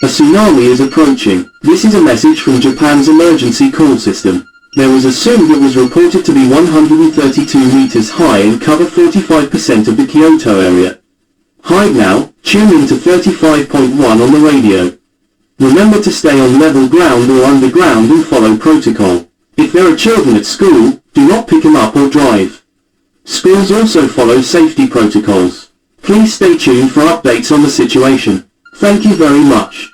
A tsunami is approaching. This is a message from Japan's emergency call system. There was a tsunami that was reported to be 132 meters high and cover 45% of the Kyoto area. Hide now, tune in to 35.1 on the radio. Remember to stay on level ground or underground and follow protocol. If there are children at school, do not pick them up or drive. Schools also follow safety protocols. Please stay tuned for updates on the situation. Thank you very much.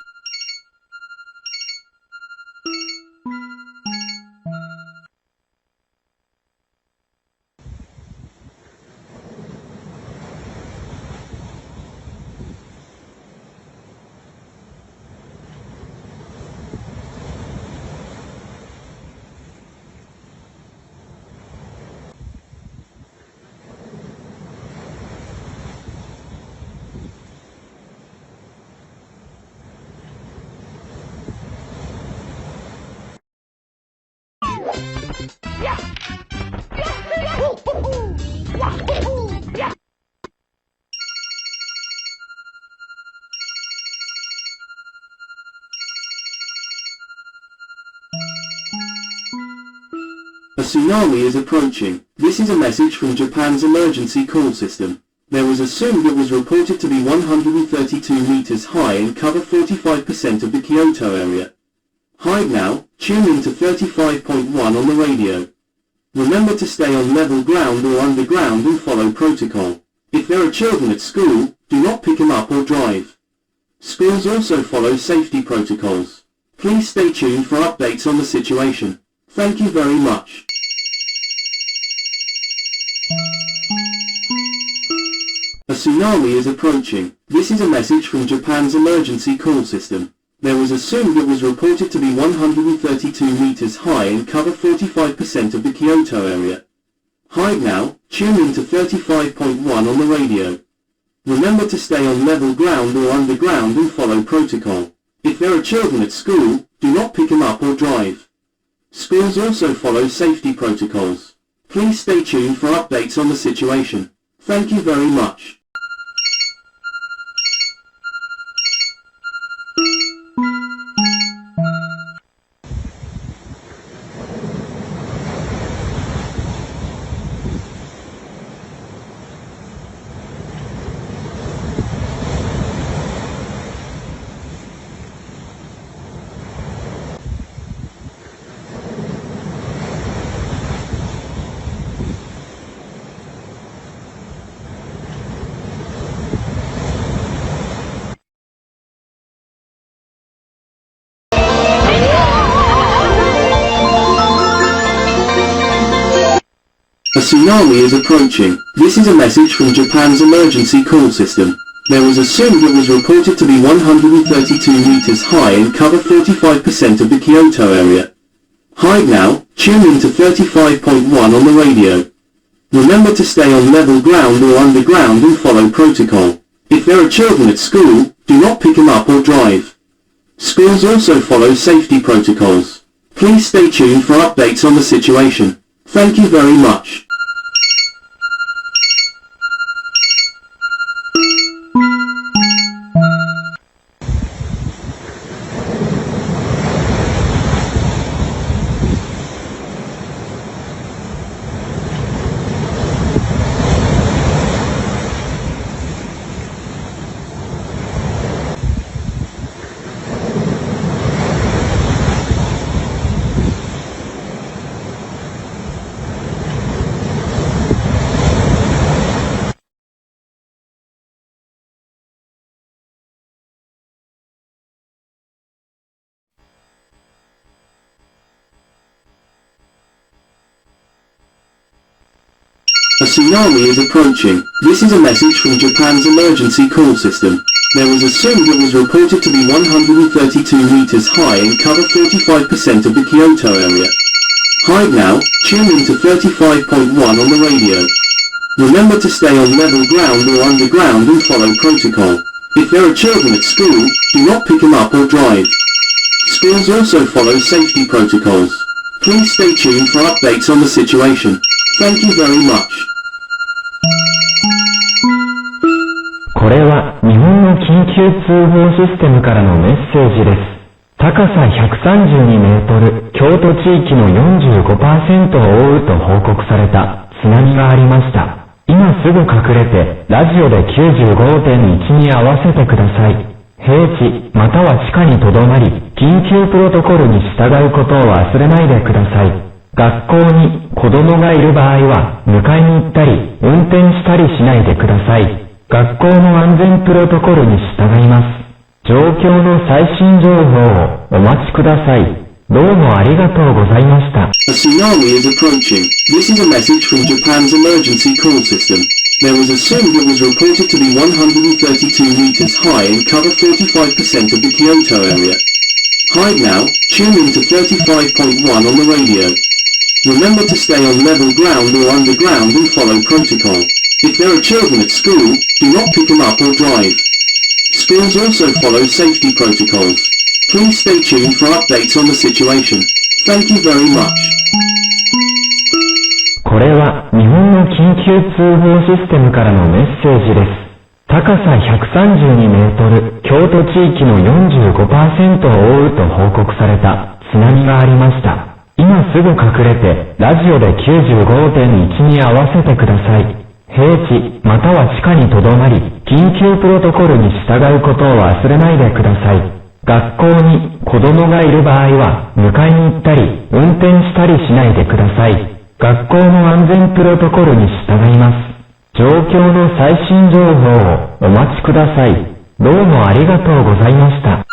A tsunami is approaching. This is a message from Japan's emergency call system. There was a tsunami that was reported to be 132 meters high and cover 45% of the Kyoto area. Hide now, tune in to 35.1 on the radio. Remember to stay on level ground or underground and follow protocol. If there are children at school, do not pick them up or drive. Schools also follow safety protocols. Please stay tuned for updates on the situation. Thank you very much. A tsunami is approaching. This is a message from Japan's emergency call system. There was a tsunami that was reported to be 132 meters high and cover 45% of the Kyoto area. Hide now, tune in to 35.1 on the radio. Remember to stay on level ground or underground and follow protocol. If there are children at school, do not pick them up or drive. Schools also follow safety protocols. Please stay tuned for updates on the situation. Thank you very much. A tsunami is approaching. This is a message from Japan's emergency call system. There was a tsunami that was reported to be 132 meters high and cover 45% of the Kyoto area. Hide now, tune in to 35.1 on the radio. Remember to stay on level ground or underground and follow protocol. If there are children at school, do not pick them up or drive. Schools also follow safety protocols. Please stay tuned for updates on the situation. Thank you very much. A tsunami is approaching. This is a message from Japan's emergency call system. There was a tsunami that was reported to be 132 meters high and cover 45% of the Kyoto area. Hide now, tune in to 35.1 on the radio. Remember to stay on level ground or underground and follow protocol. If there are children at school, do not pick them up or drive. Schools also follow safety protocols. Please stay tuned for updates on the situation. Thank you very much. これは日本の緊急通報システムからのメッセージです。高さ132メートル、京都地域の 45% を覆うと報告された津波がありました。今すぐ隠れて、ラジオで 95.1 に合わせてください。平地、または地下に留まり、緊急プロトコルに従うことを忘れないでください。学校に子供がいる場合は、迎えに行ったり、運転したりしないでください。学校の安全プロトコルに従います。状況の最新情報をお待ちください。どうもありがとうございました。A tsunami is approaching. This is a message from Japan's emergency call system. There was a tsunami that was reported to be 132 meters high and cover 45% of the Kyoto area. Hide now, tune in to 35.1 on the radio. Remember to stay on level ground or underground and follow protocol. If there are children at school, do not pick them up or drive. Schools also follow safety protocols. Please stay tuned for updates on the situation. Thank you very much. これは日本の緊急通報システムからのメッセージです。高さ132メートル、京都地域の 45% を覆うと報告された津波がありました。今すぐ隠れて、ラジオで 95.1 に合わせてください。平地、または地下に留まり、緊急プロトコルに従うことを忘れないでください。学校に子供がいる場合は、迎えに行ったり、運転したりしないでください。学校の安全プロトコルに従います。状況の最新情報をお待ちください。どうもありがとうございました。